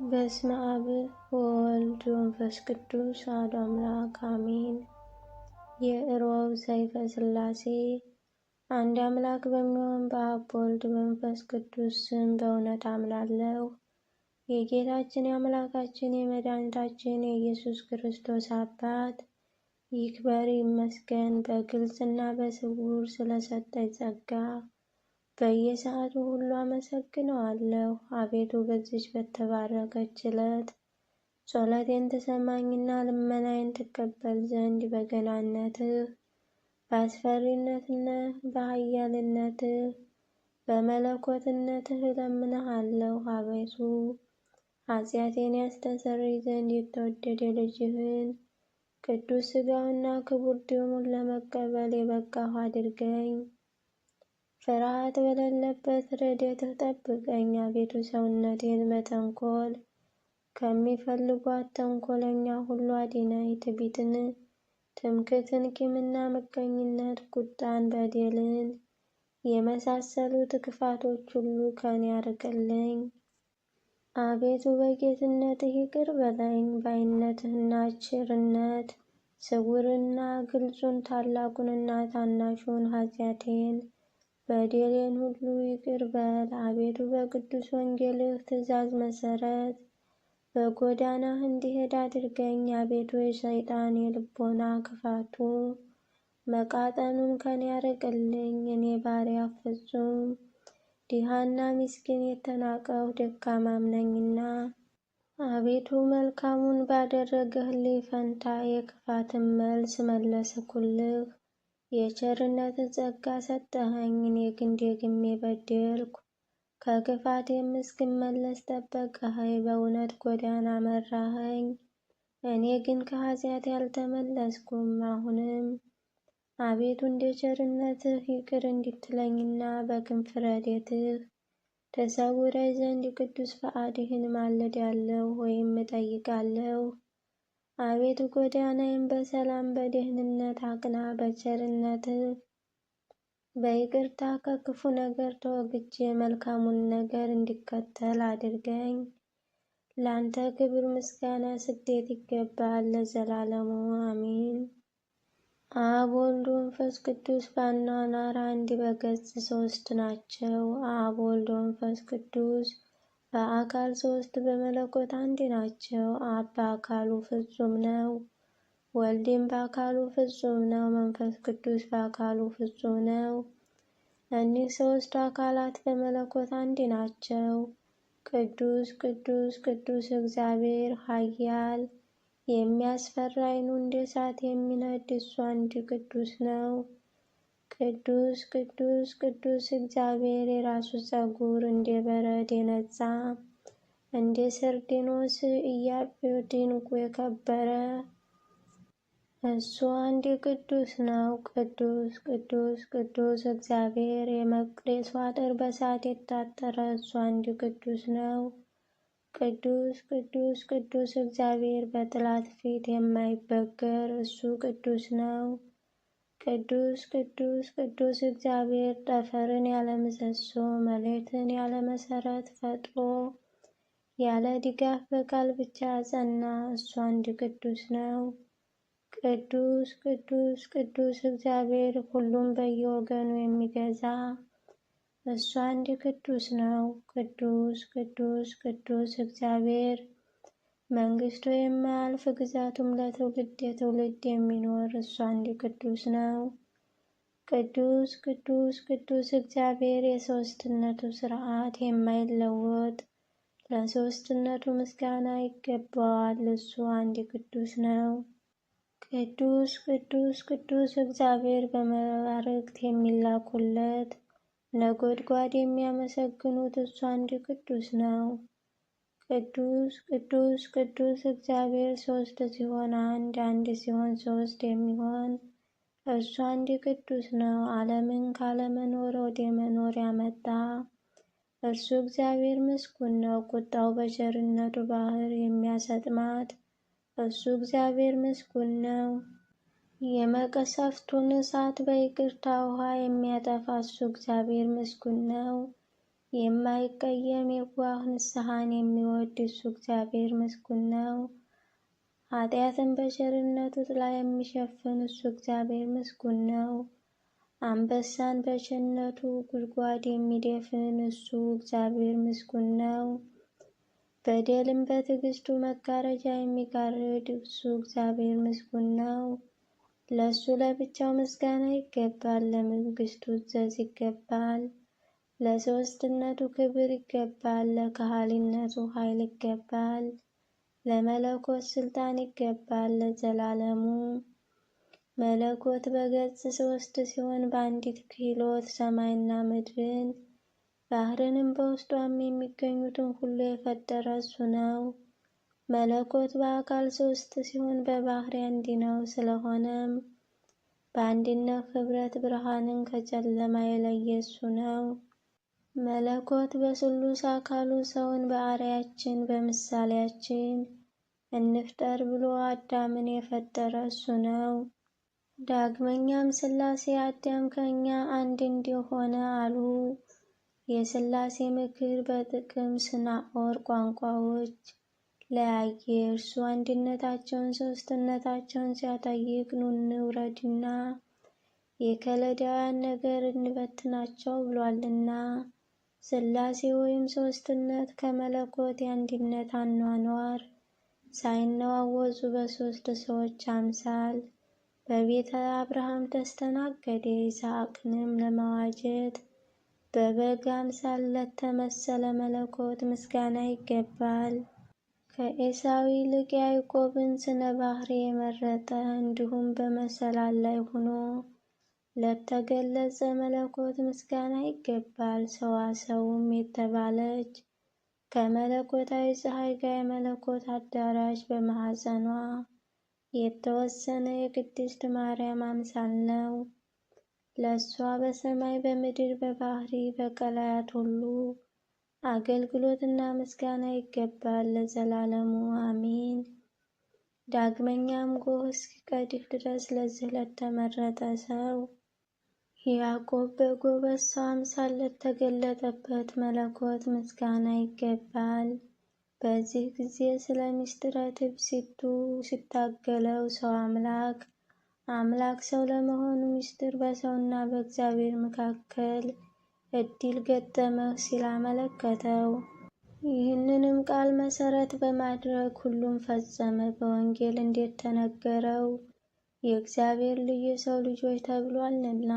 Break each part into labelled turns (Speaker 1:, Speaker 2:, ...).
Speaker 1: በስመ አብ ወወልድ ወመንፈስ ቅዱስ አሐዱ አምላክ አሜን። የእሮብ ሰይፈ ሥላሴ። አንድ አምላክ በሚሆን በአብ በወልድ በመንፈስ ቅዱስ ስም በእውነት አምናለሁ። የጌታችን የአምላካችን የመድኃኒታችን የኢየሱስ ክርስቶስ አባት ይክበር ይመስገን። በግልጽና በስውር ስለሰጠኝ ጸጋ በየሰዓቱ ሁሉ አመሰግነዋለሁ። አቤቱ በዚች በተባረከች ዕለት ጸሎቴን ትሰማኝና ልመናዬን ትቀበል ዘንድ በገናነትህ በአስፈሪነትህ በኃያልነትህ በመለኮትነትህ እለምንሃለሁ። አቤቱ ኃጢአቴን ያስተሰርይ ዘንድ የተወደደ ልጅህን ቅዱስ ሥጋውንና ክቡር ደሙን ለመቀበል የበቃሁ አድርገኝ። ፍርሃት በሌለበት ረድኤትህ ጠብቀኝ። አቤቱ ሰውነቴን በተንኮል ከሚፈልጓት ተንኮለኛ ሁሉ አድነኝ። ትዕቢትን፣ ትምክህትን፣ ቂምና ምቀኝነት፣ ቁጣን፣ በደልን የመሳሰሉት ክፋቶች ሁሉ ከኔ አርቅልኝ። አቤቱ በጌትነትህ ይቅር በለኝ። በዓይነትህና ቸርነት ስውርና ግልጹን ታላቁንና ታናሹን ኃጢአቴን በደሌን ሁሉ ይቅር በል። አቤቱ በቅዱስ ወንጌልህ ትእዛዝ መሰረት በጎዳናህ እንድሄድ አድርገኝ። አቤቱ የሰይጣን የልቦና ክፋቱ መቃጠኑን ከኔ አርቅልኝ። እኔ ባሪያ ፍጹም ድሃና ምስኪን የተናቀሁ ደካማም ነኝና። አቤቱ መልካሙን ባደረግህልኝ ፈንታ የክፋትን መልስ መለስኩልህ። የቸርነትህ ጸጋ ሰጠኸኝ። እኔ ግን ደግሜ በደልኩ፣ ከክፋቴም እስክመለስ ጠበቅኸኝ። በእውነት ጎዳና መራኸኝ፣ እኔ ግን ከኃጢአቴ አልተመለስኩም። አሁንም አቤቱ እንደ ቸርነትህ ይቅር እንድትለኝና በክንፈ ረድኤትህ ተሰውረኝ ዘንድ ቅዱስ ፈቃድህን እማልዳለሁ ወይም እጠይቃለሁ። አቤቱ ጎዳናዬን በሰላም በደህንነት አቅና። በቸርነትህ በይቅርታ ከክፉ ነገር ተወግጄ መልካሙን ነገር እንዲከተል አድርገኝ። ላንተ ክብር ምስጋና ስግደት ይገባል ለዘላለሙ አሜን። አብ ወልድ ወመንፈስ ቅዱስ በአኗኗር አንድ በገጽ ሶስት ናቸው። አብ ወልድ ወመንፈስ ቅዱስ በአካል ሶስት በመለኮት አንድ ናቸው። አብ በአካሉ ፍጹም ነው፣ ወልድም በአካሉ ፍጹም ነው፣ መንፈስ ቅዱስ በአካሉ ፍጹም ነው። እኒህ ሶስት አካላት በመለኮት አንድ ናቸው። ቅዱስ ቅዱስ ቅዱስ እግዚአብሔር ኃያል የሚያስፈራ ዓይኑ እንደ እሳት የሚነድ እሱ አንድ ቅዱስ ነው። ቅዱስ ቅዱስ ቅዱስ እግዚአብሔር የራሱ ፀጉር እንደ በረድ የነጻ እንደ ሰርዴኖስ ኢያጴድ ዕንቁ የከበረ እሱ አንድ ቅዱስ ነው። ቅዱስ ቅዱስ ቅዱስ እግዚአብሔር የመቅደሱ አጥር በእሳት የታጠረ እሱ አንድ ቅዱስ ነው። ቅዱስ ቅዱስ ቅዱስ እግዚአብሔር በጠላት ፊት የማይበገር እሱ ቅዱስ ነው። ቅዱስ ቅዱስ ቅዱስ እግዚአብሔር ጠፈርን ያለ ምሰሶ መሬትን ያለ መሰረት ፈጥሮ ያለ ድጋፍ በቃል ብቻ ያጸና እሱ አንድ ቅዱስ ነው። ቅዱስ ቅዱስ ቅዱስ እግዚአብሔር ሁሉም በየወገኑ የሚገዛ እሱ አንድ ቅዱስ ነው። ቅዱስ ቅዱስ ቅዱስ እግዚአብሔር መንግስቱ የማያልፍ ግዛቱም ለትውልድ የትውልድ የሚኖር እሱ አንድ ቅዱስ ነው። ቅዱስ ቅዱስ ቅዱስ እግዚአብሔር የሦስትነቱ ሥርዓት የማይለወጥ ለሦስትነቱ ምስጋና ይገባዋል። እሱ አንድ ቅዱስ ነው። ቅዱስ ቅዱስ ቅዱስ እግዚአብሔር በመባርክት የሚላኩለት ነጎድጓድ የሚያመሰግኑት እሱ አንድ ቅዱስ ነው። ቅዱስ ቅዱስ ቅዱስ እግዚአብሔር ሶስት ሲሆን አንድ፣ አንድ ሲሆን ሶስት የሚሆን እሱ አንድ ቅዱስ ነው። ዓለምን ካለመኖር ወደ መኖር ያመጣ እርሱ እግዚአብሔር ምስጉን ነው። ቁጣው በቸርነቱ ባህር የሚያሰጥማት እሱ እግዚአብሔር ምስጉን ነው። የመቅሰፍቱን እሳት በይቅርታ ውሃ የሚያጠፋ እሱ እግዚአብሔር ምስጉን ነው። የማይቀየም የዋህ ንስሐን የሚወድ እሱ እግዚአብሔር ምስጉን ነው። ኃጢአትን በቸርነቱ ጥላ የሚሸፍን እሱ እግዚአብሔር ምስጉን ነው። አንበሳን በቸርነቱ ጉድጓድ የሚደፍን እሱ እግዚአብሔር ምስጉን ነው። በደልን በትዕግስቱ መጋረጃ የሚጋርድ እሱ እግዚአብሔር ምስጉን ነው። ለእሱ ለብቻው ምስጋና ይገባል፣ ለመንግስቱ እዘዝ ይገባል። ለሦስትነቱ ክብር ይገባል፣ ለከሃሊነቱ ኃይል ይገባል። ለመለኮት ስልጣን ይገባል ለዘላለሙ። መለኮት በገጽ ሦስት ሲሆን በአንዲት ክህሎት ሰማይና ምድርን ባህርንም በውስጧም የሚገኙትን ሁሉ የፈጠረ እሱ ነው። መለኮት በአካል ሦስት ሲሆን በባህሪ አንድ ነው። ስለሆነም በአንድነት ኅብረት ብርሃንን ከጨለማ የለየ እሱ ነው። መለኮት በስሉስ አካሉ ሰውን በአርአያችን በምሳሌያችን እንፍጠር ብሎ አዳምን የፈጠረ እሱ ነው። ዳግመኛም ሥላሴ አዳም ከእኛ አንድ እንዲሆነ አሉ። የሥላሴ ምክር በጥቅም ስናኦር ቋንቋዎች ለያየ። እርሱ አንድነታቸውን ሦስትነታቸውን ሲያጠይቅ ኑ እንውረድና የከለዳውያን ነገር እንበትናቸው ብሏልና። ሥላሴ ወይም ሦስትነት ከመለኮት የአንድነት አኗኗር ሳይነዋወጹ በሦስት ሰዎች አምሳል በቤተ አብርሃም ተስተናገደ። ይስሐቅንም ለመዋጀት በበግ አምሳል ለተመሰለ መለኮት ምስጋና ይገባል። ከዔሳው ይልቅ ያዕቆብን ስነ ባህሪ የመረጠ እንዲሁም በመሰላል ላይ ሆኖ ለተገለጸ መለኮት ምስጋና ይገባል። ሰዋሰውም የተባለች ከመለኮታዊ ፀሐይ ጋር የመለኮት አዳራሽ በማኅፀኗ የተወሰነ የቅድስት ማርያም አምሳል ነው። ለእሷ በሰማይ በምድር በባህሪ በቀላያት ሁሉ አገልግሎትና ምስጋና ይገባል ለዘላለሙ አሜን። ዳግመኛም ጎህ እስኪቀድህ ድረስ ለዚህ ለተመረጠ ሰው ያዕቆብ በጎበዝ ሰው አምሳል ለተገለጠበት መለኮት ምስጋና ይገባል። በዚህ ጊዜ ስለ ምስጢረ ትብሲቱ ሲታገለው ሰው አምላክ ሰው ለመሆኑ ምስጢር በሰውና በእግዚአብሔር መካከል እድል ገጠመህ ሲል አመለከተው። ይህንንም ቃል መሰረት በማድረግ ሁሉም ፈጸመ። በወንጌል እንዴት ተነገረው የእግዚአብሔር ልጅ የሰው ልጆች ተብሏልና።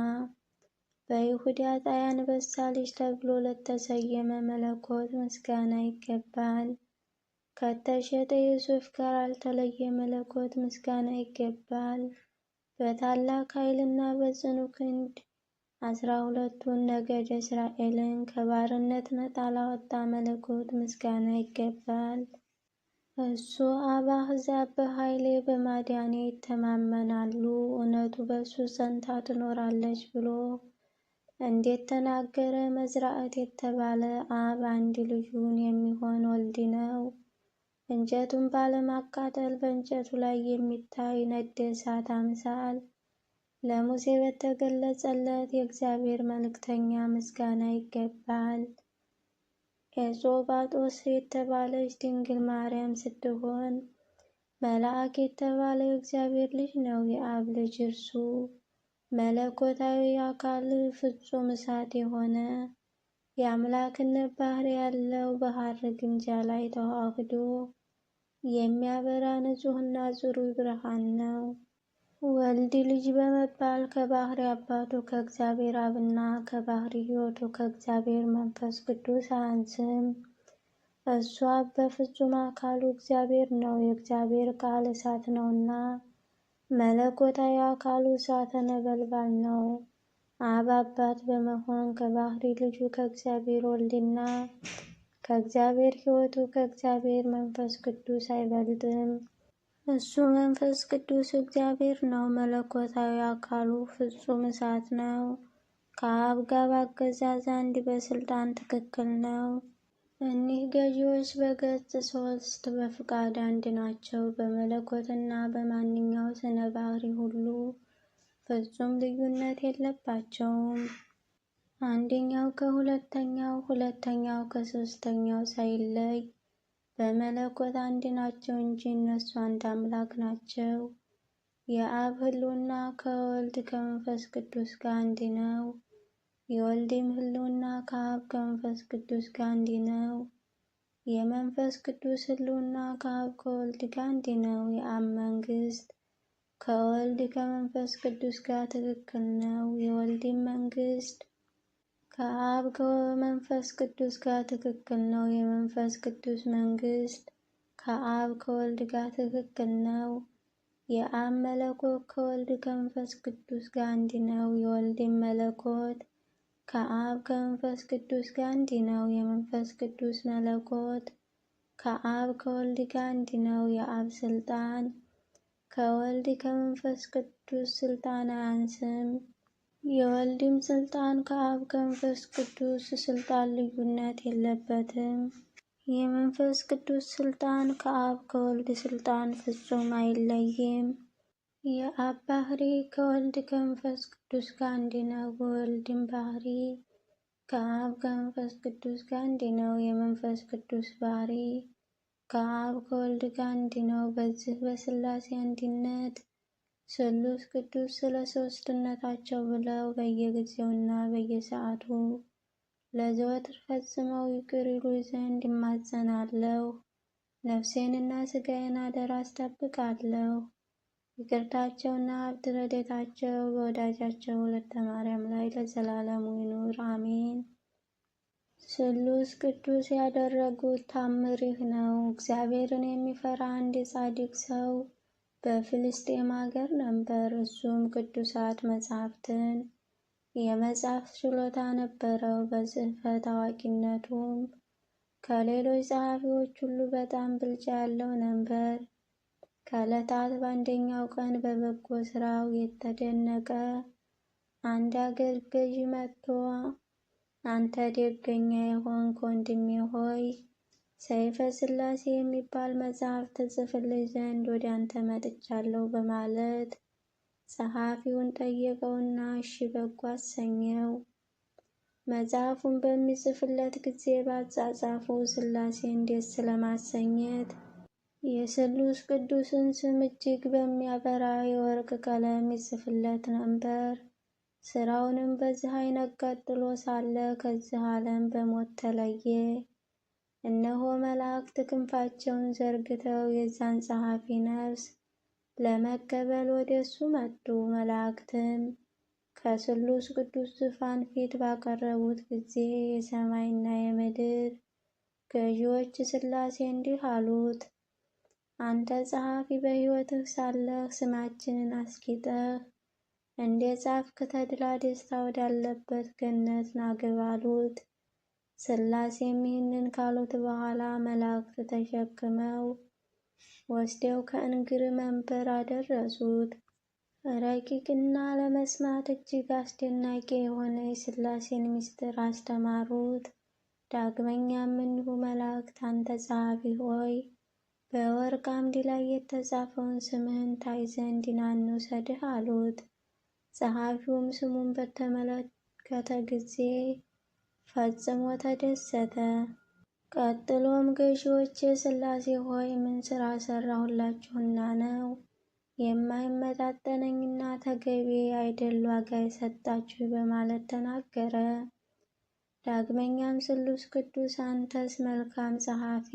Speaker 1: በይሁዳ ዕጣ የአንበሳ ልጅ ተብሎ ለተሰየመ መለኮት ምስጋና ይገባል። ከተሸጠ ዮሴፍ ጋር አልተለየ መለኮት ምስጋና ይገባል። በታላቅ ኃይልና በጽኑ ክንድ 12ቱን ነገደ እስራኤልን ከባርነት ነፃ ላወጣ መለኮት ምስጋና ይገባል። እሱ አብ አሕዛብ በኃይሌ በማዳኔ ይተማመናሉ፣ እውነቱ በእሱ ጸንታ ትኖራለች ብሎ እንዴት ተናገረ። መዝራዕት የተባለ አብ አንድ ልጁን የሚሆን ወልድ ነው። እንጨቱን ባለማቃጠል በእንጨቱ ላይ የሚታይ ነደ እሳት አምሳል ለሙሴ በተገለጸለት የእግዚአብሔር መልእክተኛ ምስጋና ይገባል። ኤጾባጦስ የተባለች ድንግል ማርያም ስትሆን መልአክ የተባለ የእግዚአብሔር ልጅ ነው። የአብ ልጅ እርሱ መለኮታዊ አካል ፍጹም እሳት የሆነ የአምላክነት ባህሪ ያለው በሐር ግምጃ ላይ ተዋህዶ የሚያበራ ንጹሕና ጽሩይ ብርሃን ነው። ወልድ ልጅ በመባል ከባህሪ አባቱ ከእግዚአብሔር አብና ከባህሪ ሕይወቱ ከእግዚአብሔር መንፈስ ቅዱስ አያንስም። እሱ አብ በፍጹም አካሉ እግዚአብሔር ነው። የእግዚአብሔር ቃል እሳት ነውና መለኮታዊ አካሉ እሳተ ነበልባል ነው። አብ አባት በመሆን ከባህሪ ልጁ ከእግዚአብሔር ወልድና ከእግዚአብሔር ሕይወቱ ከእግዚአብሔር መንፈስ ቅዱስ አይበልጥም። እሱ መንፈስ ቅዱስ እግዚአብሔር ነው። መለኮታዊ አካሉ ፍጹም እሳት ነው። ከአብ ጋር በአገዛዝ አንድ በስልጣን ትክክል ነው። እኒህ ገዢዎች በገጽ ሦስት በፍቃድ አንድ ናቸው። በመለኮትና በማንኛው ስነ ባህሪ ሁሉ ፍጹም ልዩነት የለባቸውም። አንደኛው ከሁለተኛው፣ ሁለተኛው ከሦስተኛው ሳይለይ በመለኮት አንድ ናቸው እንጂ እነሱ አንድ አምላክ ናቸው። የአብ ሕልውና ከወልድ ከመንፈስ ቅዱስ ጋር አንድ ነው። የወልድም ሕልውና ከአብ ከመንፈስ ቅዱስ ጋር አንድ ነው። የመንፈስ ቅዱስ ሕልውና ከአብ ከወልድ ጋር አንድ ነው። የአብ መንግሥት ከወልድ ከመንፈስ ቅዱስ ጋር ትክክል ነው። የወልድም መንግሥት ከአብ ከመንፈስ ቅዱስ ጋር ትክክል ነው። የመንፈስ ቅዱስ መንግሥት ከአብ ከወልድ ጋር ትክክል ነው። የአብ መለኮት ከወልድ ከመንፈስ ቅዱስ ጋር አንድ ነው። የወልድም መለኮት ከአብ ከመንፈስ ቅዱስ ጋር አንድ ነው። የመንፈስ ቅዱስ መለኮት ከአብ ከወልድ ጋር አንድ ነው። የአብ ስልጣን ከወልድ ከመንፈስ ቅዱስ ስልጣን አያንስም። የወልድም ስልጣን ከአብ ከመንፈስ ቅዱስ ስልጣን ልዩነት የለበትም። የመንፈስ ቅዱስ ስልጣን ከአብ ከወልድ ስልጣን ፍጹም አይለይም። የአብ ባህሪ ከወልድ ከመንፈስ ቅዱስ ጋር አንድ ነው። የወልድም ባህሪ ከአብ ከመንፈስ ቅዱስ ጋር አንድ ነው። የመንፈስ ቅዱስ ባህሪ ከአብ ከወልድ ጋር አንድ ነው። በዚህ በሥላሴ አንድነት ስሉስ ቅዱስ ስለ ሦስትነታቸው ብለው በየጊዜውና በየሰዓቱ ለዘወትር ፈጽመው ይቅር ይሉ ዘንድ እማጸናለሁ። ነፍሴንና ሥጋዬን አደራ አስጠብቃለሁ። ይቅርታቸውና ሀብት ረድኤታቸው በወዳጃቸው ወለተ ማርያም ላይ ለዘላለሙ ይኑር አሜን። ስሉስ ቅዱስ ያደረጉት ታምር ይህ ነው። እግዚአብሔርን የሚፈራ አንድ ጻድቅ ሰው በፍልስጤም አገር ነበር። እሱም ቅዱሳት መጻሕፍትን የመጻፍ ችሎታ ነበረው። በጽሕፈት አዋቂነቱም ከሌሎች ጸሐፊዎች ሁሉ በጣም ብልጫ ያለው ነበር። ከዕለታት በአንደኛው ቀን በበጎ ሥራው የተደነቀ አንድ አገር ገዥ መጥቶ አንተ ደገኛ የሆንክ ወንድሜ ሆይ ሰይፈ ሥላሴ የሚባል መጽሐፍ ትጽፍልኝ ዘንድ ወደ አንተ መጥቻለሁ በማለት ጸሐፊውን ጠየቀውና እሺ በጎ አሰኘው። መጽሐፉን በሚጽፍለት ጊዜ በአጻጻፉ ሥላሴን ደስ ለማሰኘት የስሉስ ቅዱስን ስም እጅግ በሚያበራ የወርቅ ቀለም ይጽፍለት ነበር። ስራውንም በዚህ አይነት ቀጥሎ ሳለ ከዚህ ዓለም በሞት ተለየ። እነሆ መላእክት ክንፋቸውን ዘርግተው የዛን ጸሐፊ ነፍስ ለመቀበል ወደ እሱ መጡ። መላእክትም ከስሉስ ቅዱስ ዙፋን ፊት ባቀረቡት ጊዜ የሰማይና የምድር ገዢዎች ሥላሴ እንዲህ አሉት፣ አንተ ጸሐፊ በሕይወትህ ሳለህ ስማችንን አስጊጠህ እንደ ጻፍክ ተድላ ደስታ ወዳለበት ገነት ናግባ አሉት። ሥላሴም ይህንን ካሉት በኋላ መላእክት ተሸክመው ወስደው ከእንግር መንበር አደረሱት። ረቂቅና ለመስማት እጅግ አስደናቂ የሆነ የሥላሴን ምስጢር አስተማሩት። ዳግመኛም እንዲሁ መላእክት አንተ ጸሐፊ ሆይ በወርቅ አምድ ላይ የተጻፈውን ስምህን ታይ ዘንድ ና እንውሰድህ አሉት። ጸሐፊውም ስሙን በተመለከተ ጊዜ ፈጽሞ ተደሰተ። ቀጥሎም ገዢዎች ሥላሴ ሆይ ምን ሥራ ሠራሁላችሁና ነው የማይመጣጠነኝና ተገቢ አይደል ዋጋ የሰጣችሁ በማለት ተናገረ። ዳግመኛም ስሉስ ቅዱስ አንተስ መልካም ጸሐፊ፣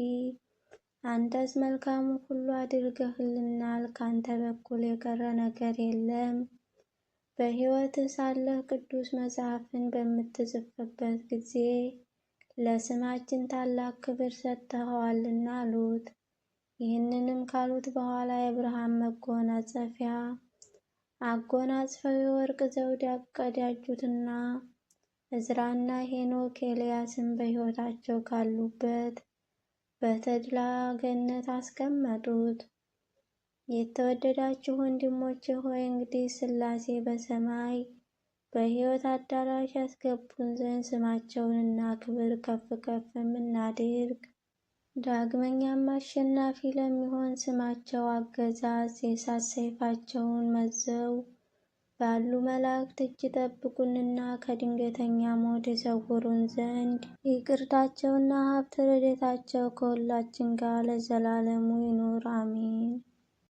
Speaker 1: አንተስ መልካሙ ሁሉ አድርገህልናል፣ ካንተ በኩል የቀረ ነገር የለም። በሕይወትህ ሳለህ ቅዱስ መጽሐፍን በምትጽፍበት ጊዜ ለስማችን ታላቅ ክብር ሰጥተኸዋልና አሉት። ይህንንም ካሉት በኋላ የብርሃን መጎናጸፊያ አጎናጽፈው የወርቅ ዘውድ አቀዳጁትና ዕዝራና ሄኖክ ኤልያስን በሕይወታቸው ካሉበት በተድላ ገነት አስቀመጡት። የተወደዳችሁ ወንድሞቼ ሆይ እንግዲህ ሥላሴ በሰማይ በሕይወት አዳራሽ ያስገቡን ዘንድ ስማቸውንና ክብር ከፍ ከፍ የምናድርግ፣ ዳግመኛም አሸናፊ ለሚሆን ስማቸው አገዛዝ የእሳት ሰይፋቸውን መዘው ባሉ መላእክት እጅ ይጠብቁንና ከድንገተኛ ሞት ይሰውሩን ዘንድ ይቅርታቸውና ሀብተ ረድኤታቸው ከሁላችን ጋር ለዘላለሙ ይኑር አሜን።